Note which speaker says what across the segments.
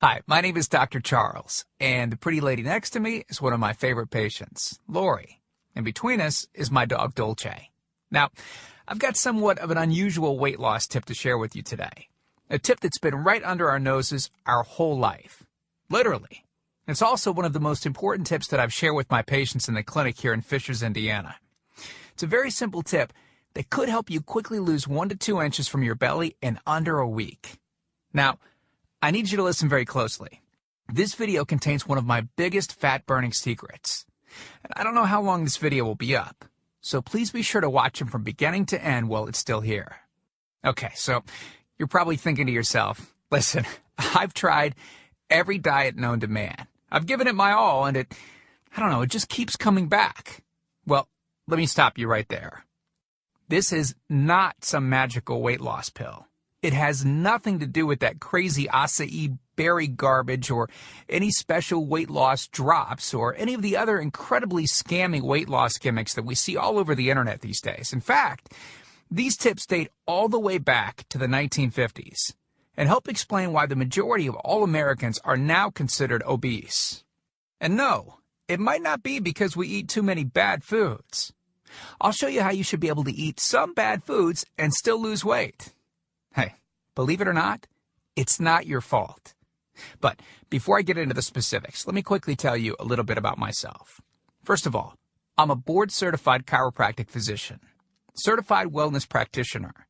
Speaker 1: Hi, my name is Dr. Charles, and the pretty lady next to me is one of my favorite patients, Lori. And between us is my dog, Dolce. Now, I've got somewhat of an unusual weight loss tip to share with you today. A tip that's been right under our noses our whole life. Literally. It's also one of the most important tips that I've shared with my patients in the clinic here in Fishers, Indiana. It's a very simple tip that could help you quickly lose 1 to 2 inches from your belly in under a week. Now, I need you to listen very closely. This video contains one of my biggest fat-burning secrets. And I don't know how long this video will be up, so please be sure to watch it from beginning to end while it's still here. Okay, so you're probably thinking to yourself, listen, I've tried every diet known to man. I've given it my all, and it just keeps coming back. Well, let me stop you right there. This is not some magical weight loss pill. It has nothing to do with that crazy acai berry garbage or any special weight loss drops or any of the other incredibly scammy weight loss gimmicks that we see all over the internet these days. In fact, these tips date all the way back to the 1950s and help explain why the majority of all Americans are now considered obese. And no, it might not be because we eat too many bad foods. I'll show you how you should be able to eat some bad foods and still lose weight. Hey, believe it or not, it's not your fault. But before I get into the specifics, let me quickly tell you a little bit about myself. First of all, I'm a board-certified chiropractic physician, certified wellness practitioner,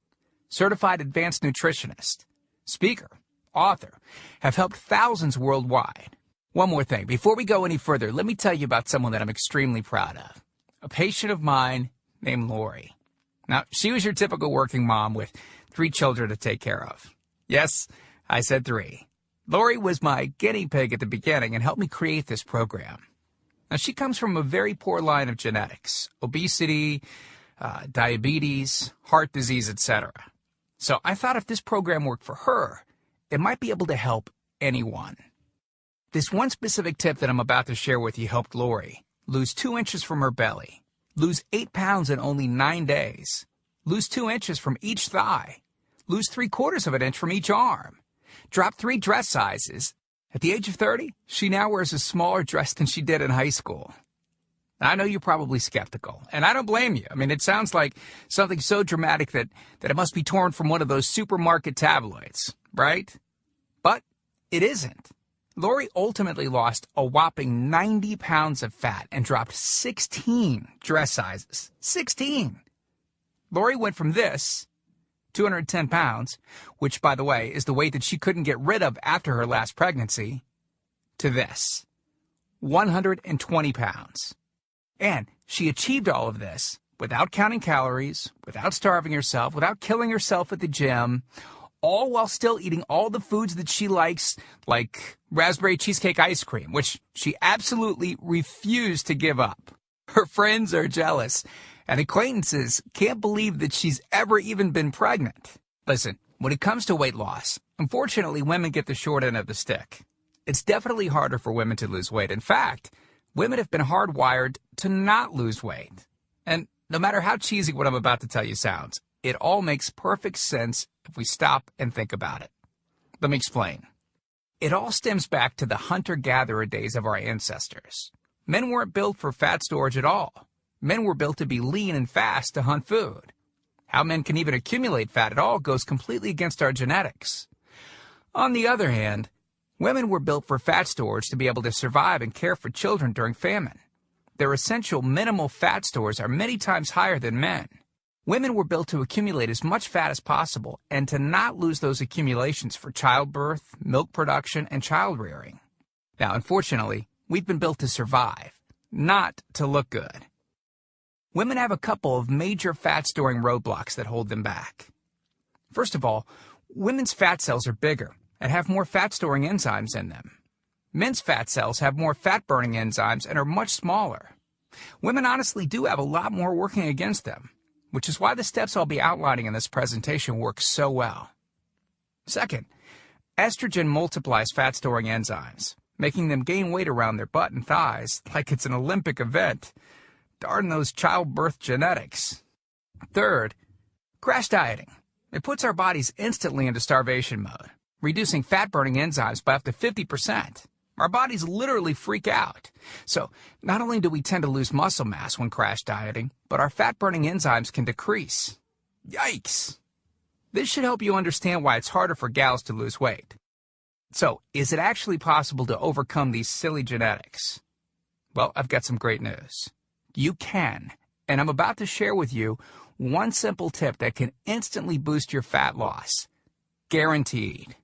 Speaker 1: certified advanced nutritionist, speaker, author, have helped thousands worldwide. One more thing, before we go any further, let me tell you about someone that I'm extremely proud of, a patient of mine named Lori. Now, she was your typical working mom with 3 children to take care of. Yes, I said 3. Lori was my guinea pig at the beginning and helped me create this program. Now, she comes from a very poor line of genetics, obesity, diabetes, heart disease, etc. So I thought if this program worked for her, it might be able to help anyone. This one specific tip that I'm about to share with you helped Lori lose 2 inches from her belly, lose 8 pounds in only 9 days, lose 2 inches from each thigh, lose 3/4 of an inch from each arm, drop 3 dress sizes. At the age of 30, she now wears a smaller dress than she did in high school. I know you're probably skeptical, and I don't blame you. I mean, it sounds like something so dramatic that it must be torn from one of those supermarket tabloids, right? But it isn't. Lori ultimately lost a whopping 90 pounds of fat and dropped 16 dress sizes. 16! Lori went from this, 210 pounds, which, by the way, is the weight that she couldn't get rid of after her last pregnancy, to this, 120 pounds. And she achieved all of this without counting calories, without starving herself, without killing herself at the gym, all while still eating all the foods that she likes, like raspberry cheesecake ice cream, which she absolutely refused to give up. Her friends are jealous, and acquaintances can't believe that she's ever even been pregnant. Listen, when it comes to weight loss, unfortunately, women get the short end of the stick. It's definitely harder for women to lose weight. In fact, women have been hardwired to not lose weight. And no matter how cheesy what I'm about to tell you sounds, it all makes perfect sense if we stop and think about it. Let me explain. It all stems back to the hunter-gatherer days of our ancestors. Men weren't built for fat storage at all. Men were built to be lean and fast to hunt food. How men can even accumulate fat at all goes completely against our genetics. On the other hand, women were built for fat storage to be able to survive and care for children during famine. Their essential minimal fat stores are many times higher than men. Women were built to accumulate as much fat as possible and to not lose those accumulations for childbirth, milk production, and child rearing. Now, unfortunately, we've been built to survive, not to look good. Women have a couple of major fat-storing roadblocks that hold them back. First of all, women's fat cells are bigger and have more fat-storing enzymes in them. Men's fat cells have more fat-burning enzymes and are much smaller. Women honestly do have a lot more working against them, which is why the steps I'll be outlining in this presentation work so well. Second, estrogen multiplies fat-storing enzymes, making them gain weight around their butt and thighs like it's an Olympic event. Darn those childbirth genetics. Third, crash dieting. It puts our bodies instantly into starvation mode. reducing fat-burning enzymes by up to 50%. Our bodies literally freak out. So, not only do we tend to lose muscle mass when crash dieting, but our fat-burning enzymes can decrease. Yikes! This should help you understand why it's harder for gals to lose weight. So, is it actually possible to overcome these silly genetics? Well, I've got some great news. You can, and I'm about to share with you one simple tip that can instantly boost your fat loss. Guaranteed.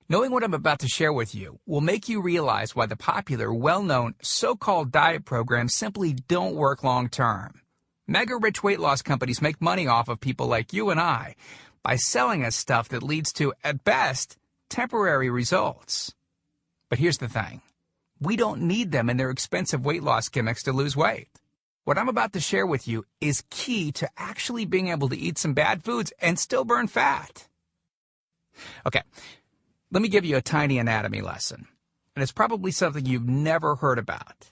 Speaker 1: Knowing what I'm about to share with you will make you realize why the popular, well-known, so-called diet programs simply don't work long-term. Mega-rich weight loss companies make money off of people like you and I by selling us stuff that leads to, at best, temporary results. But here's the thing. We don't need them in their expensive weight loss gimmicks to lose weight. What I'm about to share with you is key to actually being able to eat some bad foods and still burn fat. Okay, let me give you a tiny anatomy lesson. And it's probably something you've never heard about.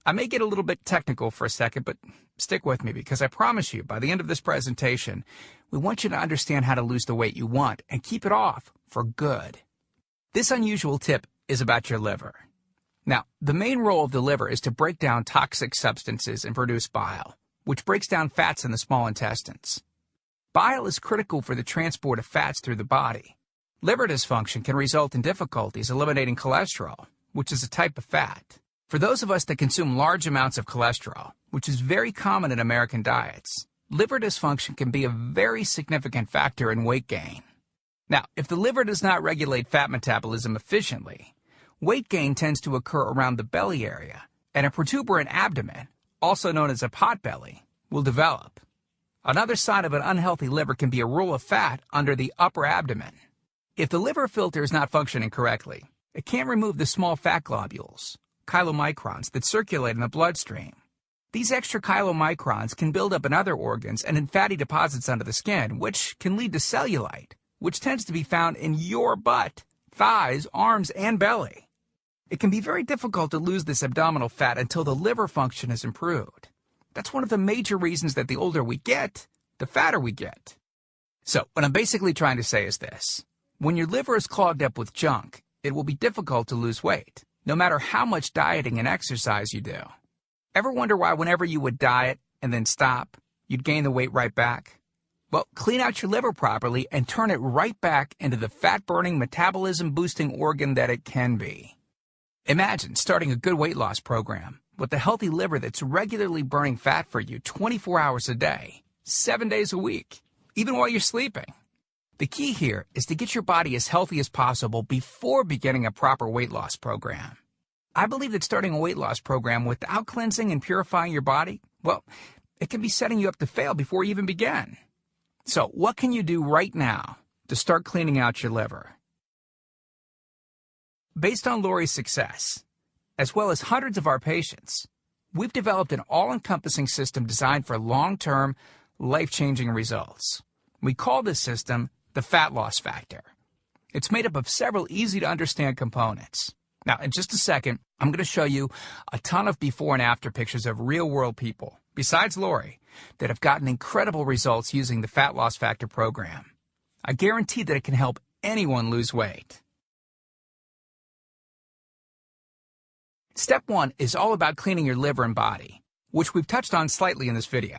Speaker 1: I may get a little bit technical for a second, but stick with me because I promise you, by the end of this presentation, we want you to understand how to lose the weight you want and keep it off for good. This unusual tip is about your liver. Now, the main role of the liver is to break down toxic substances and produce bile, which breaks down fats in the small intestines. Bile is critical for the transport of fats through the body. Liver dysfunction can result in difficulties eliminating cholesterol, which is a type of fat. For those of us that consume large amounts of cholesterol, which is very common in American diets, liver dysfunction can be a very significant factor in weight gain. Now, if the liver does not regulate fat metabolism efficiently, weight gain tends to occur around the belly area, and a protuberant abdomen, also known as a potbelly, will develop. Another sign of an unhealthy liver can be a roll of fat under the upper abdomen. If the liver filter is not functioning correctly, it can't remove the small fat globules, chylomicrons, that circulate in the bloodstream. These extra chylomicrons can build up in other organs and in fatty deposits under the skin, which can lead to cellulite, which tends to be found in your butt, thighs, arms, and belly. It can be very difficult to lose this abdominal fat until the liver function is improved. That's one of the major reasons that the older we get, the fatter we get. So, what I'm basically trying to say is this. When your liver is clogged up with junk, it will be difficult to lose weight, no matter how much dieting and exercise you do. Ever wonder why whenever you would diet and then stop, you'd gain the weight right back? Well, clean out your liver properly and turn it right back into the fat-burning, metabolism-boosting organ that it can be. Imagine starting a good weight loss program with a healthy liver that's regularly burning fat for you 24 hours a day, 7 days a week, even while you're sleeping. The key here is to get your body as healthy as possible before beginning a proper weight loss program. I believe that starting a weight loss program without cleansing and purifying your body, well, it can be setting you up to fail before you even begin. So, what can you do right now to start cleaning out your liver? Based on Lori's success, as well as hundreds of our patients, we've developed an all-encompassing system designed for long-term, life-changing results. We call this system the Fat Loss Factor. It's made up of several easy-to-understand components. Now, in just a second, I'm going to show you a ton of before and after pictures of real-world people, besides Lori, that have gotten incredible results using the Fat Loss Factor program. I guarantee that it can help anyone lose weight. Step 1 is all about cleaning your liver and body, which we've touched on slightly in this video.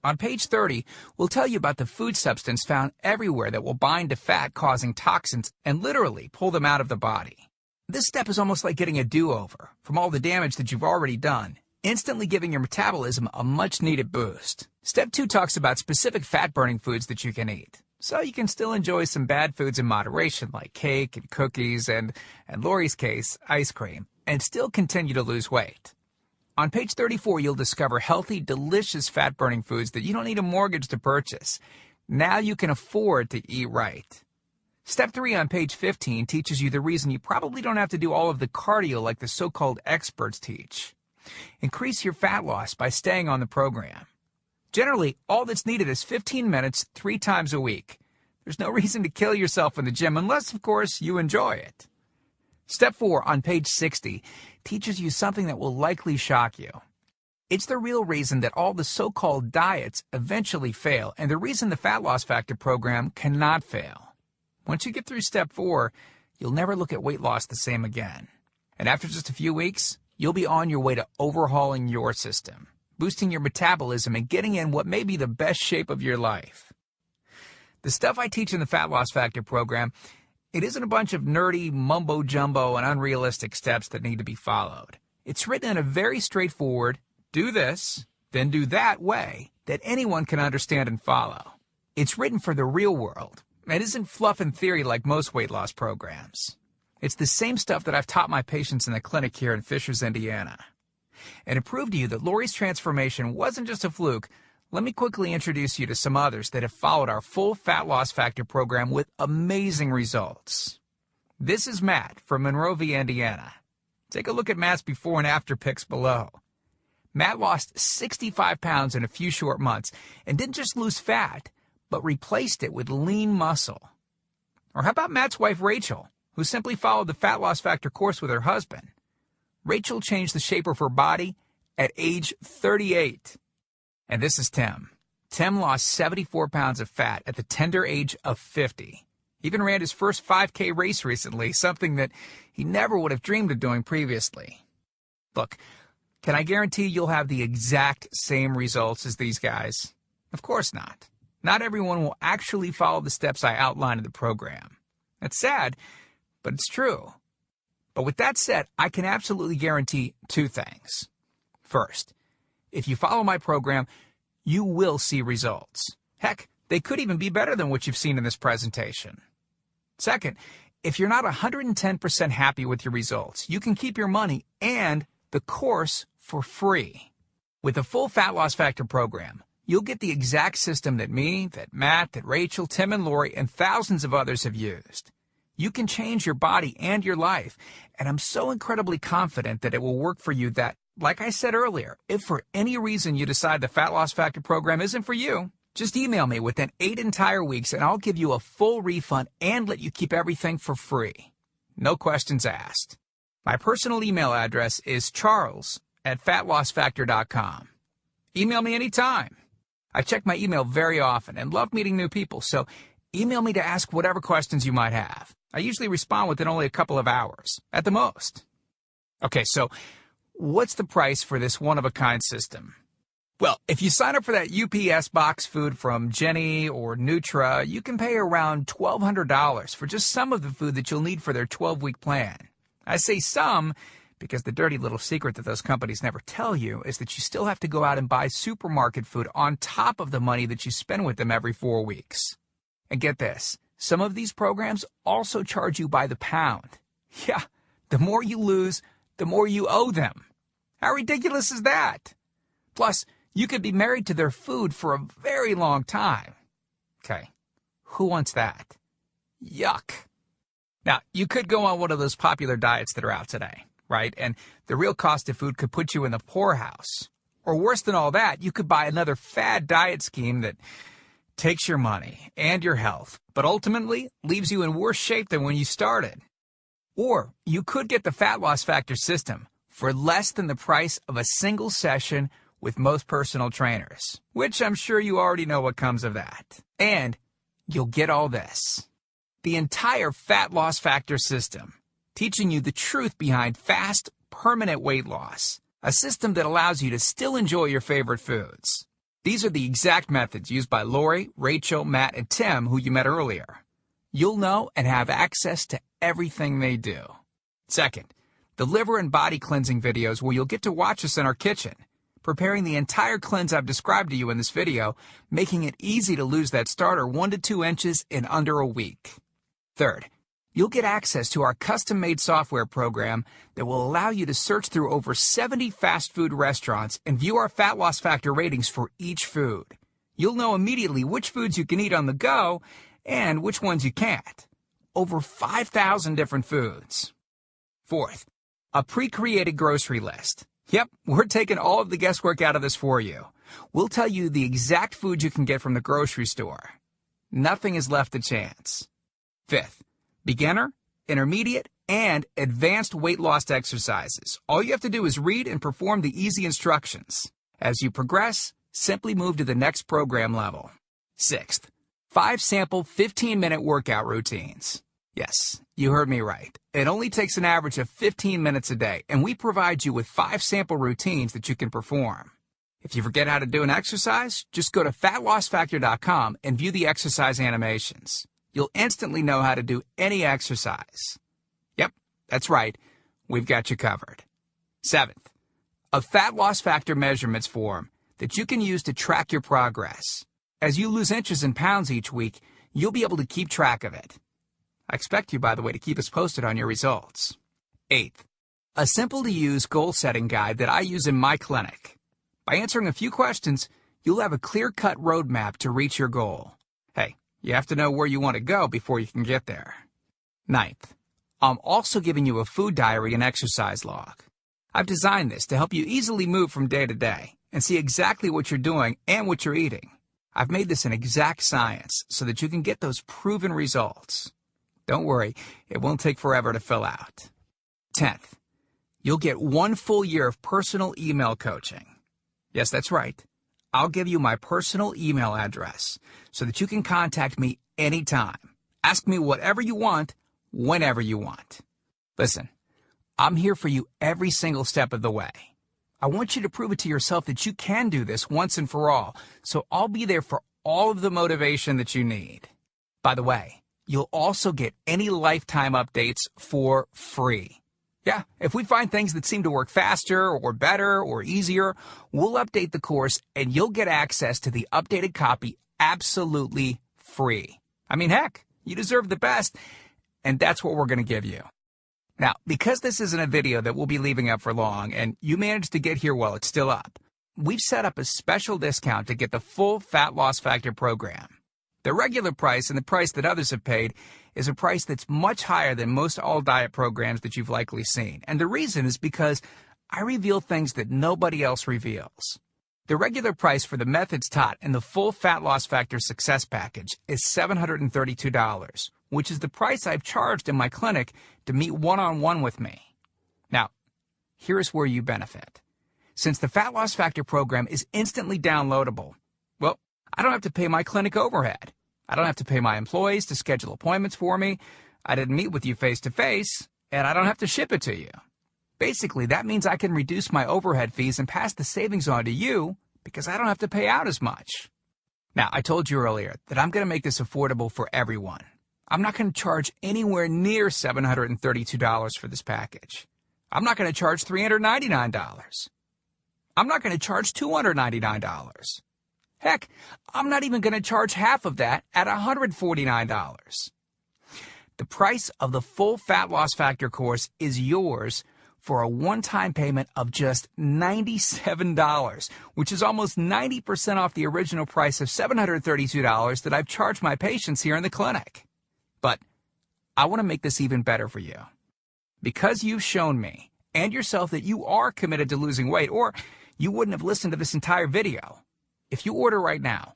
Speaker 1: On page 30, we'll tell you about the food substance found everywhere that will bind to fat, causing toxins and literally pull them out of the body. This step is almost like getting a do-over from all the damage that you've already done, instantly giving your metabolism a much-needed boost. Step 2 talks about specific fat-burning foods that you can eat, so you can still enjoy some bad foods in moderation like cake and cookies and, in Lori's case, ice cream, and still continue to lose weight. On page 34, you'll discover healthy, delicious fat-burning foods that you don't need a mortgage to purchase. Now you can afford to eat right. Step 3 on page 15 teaches you the reason you probably don't have to do all of the cardio like the so-called experts teach. Increase your fat loss by staying on the program. Generally, all that's needed is 15 minutes 3 times a week. There's no reason to kill yourself in the gym unless, of course, you enjoy it. Step 4 on page 60 teaches you something that will likely shock you. It's the real reason that all the so-called diets eventually fail, and the reason the Fat Loss Factor program cannot fail. Once you get through step 4, you'll never look at weight loss the same again. And after just a few weeks, you'll be on your way to overhauling your system, boosting your metabolism, and getting in what may be the best shape of your life. The stuff I teach in the Fat Loss Factor program, it isn't a bunch of nerdy mumbo-jumbo and unrealistic steps that need to be followed. It's written in a very straightforward, do this, then do that way that anyone can understand and follow. It's written for the real world. It isn't fluff and theory like most weight loss programs. It's the same stuff that I've taught my patients in the clinic here in Fishers, Indiana. And to prove to you that Lori's transformation wasn't just a fluke, let me quickly introduce you to some others that have followed our full Fat Loss Factor program with amazing results. This is Matt from Monrovia, Indiana. Take a look at Matt's before and after pics below. Matt lost 65 pounds in a few short months and didn't just lose fat, but replaced it with lean muscle. Or how about Matt's wife, Rachel, who simply followed the Fat Loss Factor course with her husband? Rachel changed the shape of her body at age 38. And this is Tim. Tim lost 74 pounds of fat at the tender age of 50. Even ran his first 5K race recently, something that he never would have dreamed of doing previously. Look, can I guarantee you'll have the exact same results as these guys? Of course not. Not everyone will actually follow the steps I outlined in the program. That's sad, but it's true. But with that said, I can absolutely guarantee two things. First, if you follow my program, you will see results. Heck, they could even be better than what you've seen in this presentation. Second, if you're not 110% happy with your results, you can keep your money and the course for free. With the full Fat Loss Factor program, you'll get the exact system that me, that Matt, that Rachel, Tim, and Lori, and thousands of others have used. You can change your body and your life, and I'm so incredibly confident that it will work for you that, like I said earlier, if for any reason you decide the Fat Loss Factor program isn't for you, just email me within 8 entire weeks and I'll give you a full refund and let you keep everything for free. No questions asked. My personal email address is charles@fatlossfactor.com. Email me anytime. I check my email very often and love meeting new people, so email me to ask whatever questions you might have. I usually respond within only a couple of hours, at the most. Okay, so what's the price for this one-of-a-kind system? Well, if you sign up for that UPS box food from Jenny or Nutra, you can pay around $1,200 for just some of the food that you'll need for their 12-week plan. I say some because the dirty little secret that those companies never tell you is that you still have to go out and buy supermarket food on top of the money that you spend with them every 4 weeks. And get this, some of these programs also charge you by the pound. Yeah, the more you lose, the more you owe them. How ridiculous is that? Plus, you could be married to their food for a very long time. Okay, who wants that? Yuck. Now, you could go on one of those popular diets that are out today, right? And the real cost of food could put you in the poorhouse. Or worse than all that, you could buy another fad diet scheme that takes your money and your health, but ultimately leaves you in worse shape than when you started. Or you could get the Fat Loss Factor system for less than the price of a single session with most personal trainers, which I'm sure you already know what comes of that. And you'll get all this. The entire Fat Loss Factor system, teaching you the truth behind fast, permanent weight loss, a system that allows you to still enjoy your favorite foods. These are the exact methods used by Lori, Rachel, Matt, and Tim, who you met earlier. You'll know and have access to everything they do. Second, the liver and body cleansing videos where you'll get to watch us in our kitchen, preparing the entire cleanse I've described to you in this video, making it easy to lose that starter 1 to 2 inches in under a week. Third, you'll get access to our custom-made software program that will allow you to search through over 70 fast food restaurants and view our Fat Loss Factor ratings for each food. You'll know immediately which foods you can eat on the go and which ones you can't. Over 5,000 different foods. Fourth, a pre-created grocery list. Yep, we're taking all of the guesswork out of this for you. We'll tell you the exact food you can get from the grocery store. Nothing is left to chance. Fifth, beginner, intermediate, and advanced weight loss exercises. All you have to do is read and perform the easy instructions. As you progress, simply move to the next program level. Sixth, 5 sample 15-minute workout routines. Yes, you heard me right. It only takes an average of 15 minutes a day, and we provide you with 5 sample routines that you can perform. If you forget how to do an exercise, just go to fatlossfactor.com and view the exercise animations. You'll instantly know how to do any exercise. Yep, that's right. We've got you covered. 7th, a fat loss factor measurements form that you can use to track your progress. As you lose inches and pounds each week, you'll be able to keep track of it. I expect you, by the way, to keep us posted on your results. 8th, a simple-to-use goal-setting guide that I use in my clinic. By answering a few questions, you'll have a clear-cut roadmap to reach your goal. Hey, you have to know where you want to go before you can get there. 9th, I'm also giving you a food diary and exercise log. I've designed this to help you easily move from day to day and see exactly what you're doing and what you're eating. I've made this an exact science so that you can get those proven results. Don't worry, it won't take forever to fill out. 10th, you'll get 1 full year of personal email coaching. Yes, that's right. I'll give you my personal email address so that you can contact me anytime. Ask me whatever you want, whenever you want. Listen, I'm here for you every single step of the way. I want you to prove it to yourself that you can do this once and for all, so I'll be there for all of the motivation that you need. By the way, you'll also get any lifetime updates for free. Yeah, if we find things that seem to work faster or better or easier, we'll update the course and you'll get access to the updated copy absolutely free. I mean, heck, you deserve the best, and that's what we're going to give you. Now, because this isn't a video that we'll be leaving up for long, and you managed to get here while it's still up, we've set up a special discount to get the full Fat Loss Factor program. The regular price and the price that others have paid is a price that's much higher than most all-diet programs that you've likely seen. And the reason is because I reveal things that nobody else reveals. The regular price for the methods taught in the full Fat Loss Factor Success Package is $732, which is the price I've charged in my clinic to meet one-on-one with me. Now, here's where you benefit. Since the Fat Loss Factor program is instantly downloadable, well, I don't have to pay my clinic overhead. I don't have to pay my employees to schedule appointments for me. I didn't meet with you face-to-face, and I don't have to ship it to you. Basically, that means I can reduce my overhead fees and pass the savings on to you because I don't have to pay out as much. Now, I told you earlier that I'm going to make this affordable for everyone. I'm not going to charge anywhere near $732 for this package. I'm not going to charge $399. I'm not going to charge $299. Heck, I'm not even going to charge half of that at $149. The price of the full Fat Loss Factor course is yours for a one-time payment of just $97, which is almost 90% off the original price of $732 that I've charged my patients here in the clinic. But I want to make this even better for you. Because you've shown me and yourself that you are committed to losing weight, or you wouldn't have listened to this entire video. If you order right now,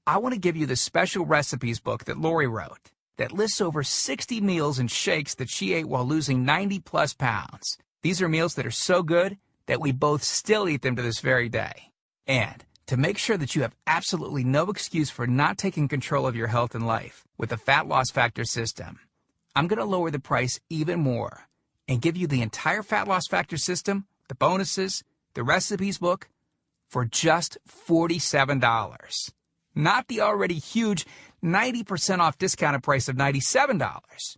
Speaker 1: I want to give you the special recipes book that Lori wrote that lists over 60 meals and shakes that she ate while losing 90-plus pounds. These are meals that are so good that we both still eat them to this very day. And to make sure that you have absolutely no excuse for not taking control of your health and life with the Fat Loss Factor system, I'm going to lower the price even more and give you the entire Fat Loss Factor system, the bonuses, the recipes book, for just $47. Not the already huge 90% off discounted price of $97.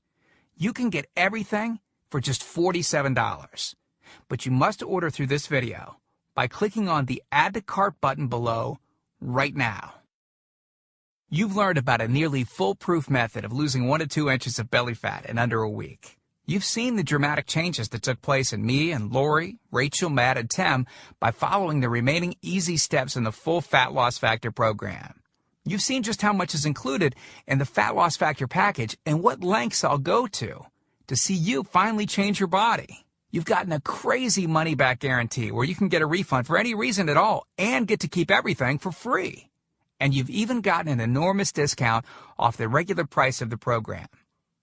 Speaker 1: You can get everything for just $47. But you must order through this video by clicking on the Add to Cart button below right now. You've learned about a nearly foolproof method of losing 1 to 2 inches of belly fat in under a week. You've seen the dramatic changes that took place in me and Lori, Rachel, Matt, and Tim by following the remaining easy steps in the full Fat Loss Factor program. You've seen just how much is included in the Fat Loss Factor package and what lengths I'll go to see you finally change your body. You've gotten a crazy money-back guarantee where you can get a refund for any reason at all and get to keep everything for free. And you've even gotten an enormous discount off the regular price of the program,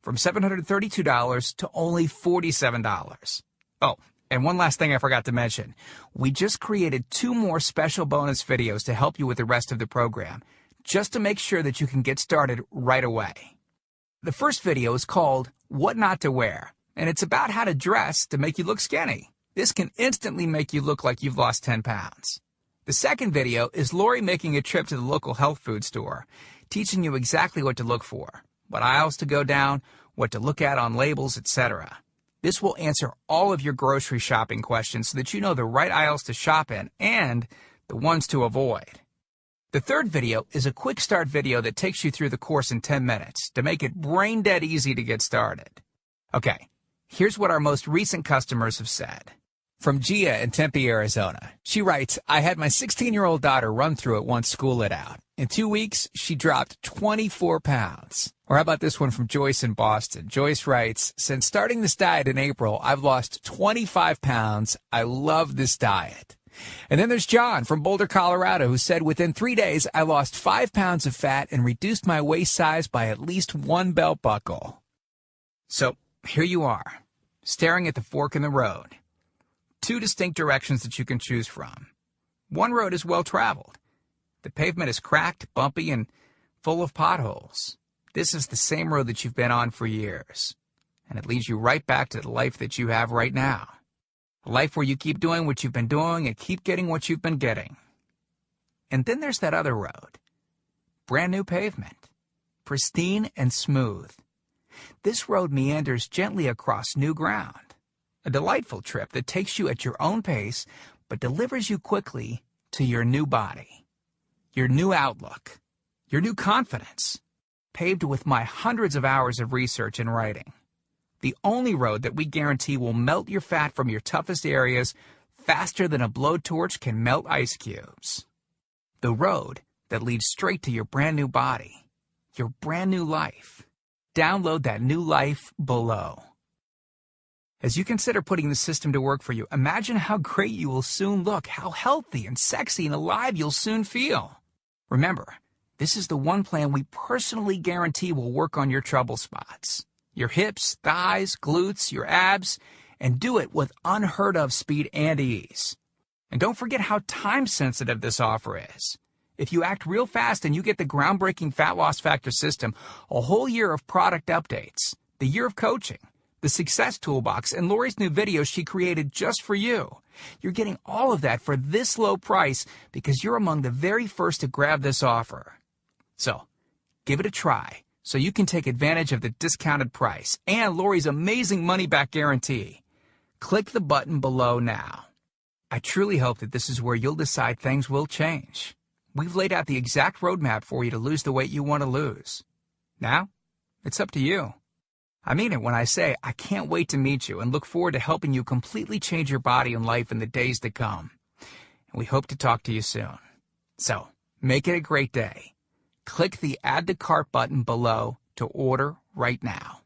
Speaker 1: from $732 to only $47. Oh, and one last thing I forgot to mention. We just created 2 more special bonus videos to help you with the rest of the program, just to make sure that you can get started right away. The first video is called What Not to Wear, and it's about how to dress to make you look skinny. This can instantly make you look like you've lost 10 pounds. The second video is Lori making a trip to the local health food store, teaching you exactly what to look for, what aisles to go down, what to look at on labels, etc. This will answer all of your grocery shopping questions so that you know the right aisles to shop in and the ones to avoid. The third video is a quick start video that takes you through the course in 10 minutes to make it brain dead easy to get started. Okay, here's what our most recent customers have said. From Gia in Tempe, Arizona. She writes, I had my 16-year-old daughter run through it once school let out. In 2 weeks, she dropped 24 pounds. Or how about this one from Joyce in Boston? Joyce writes, since starting this diet in April, I've lost 25 pounds. I love this diet. And then there's John from Boulder, Colorado, who said, within 3 days, I lost 5 pounds of fat and reduced my waist size by at least 1 belt buckle. So here you are, staring at the fork in the road. 2 distinct directions that you can choose from. One road is well traveled. The pavement is cracked, bumpy, and full of potholes. This is the same road that you've been on for years. And it leads you right back to the life that you have right now. A life where you keep doing what you've been doing and keep getting what you've been getting. And then there's that other road. Brand new pavement. Pristine and smooth. This road meanders gently across new ground. A delightful trip that takes you at your own pace, but delivers you quickly to your new body, your new outlook, your new confidence, paved with my hundreds of hours of research and writing. The only road that we guarantee will melt your fat from your toughest areas faster than a blowtorch can melt ice cubes. The road that leads straight to your brand new body, your brand new life. Download that new life below. As you consider putting the system to work for you, imagine how great you will soon look, how healthy and sexy and alive you'll soon feel. Remember, this is the one plan we personally guarantee will work on your trouble spots. Your hips, thighs, glutes, your abs, and do it with unheard of speed and ease. And don't forget how time-sensitive this offer is. If you act real fast and you get the groundbreaking Fat Loss Factor system, a whole year of product updates, the year of coaching, the Success Toolbox, and Lori's new videos she created just for you. You're getting all of that for this low price because you're among the very first to grab this offer. So, give it a try so you can take advantage of the discounted price and Lori's amazing money-back guarantee. Click the button below now. I truly hope that this is where you'll decide things will change. We've laid out the exact roadmap for you to lose the weight you want to lose. Now, it's up to you. I mean it when I say I can't wait to meet you and look forward to helping you completely change your body and life in the days to come. And we hope to talk to you soon. So, make it a great day. Click the Add to Cart button below to order right now.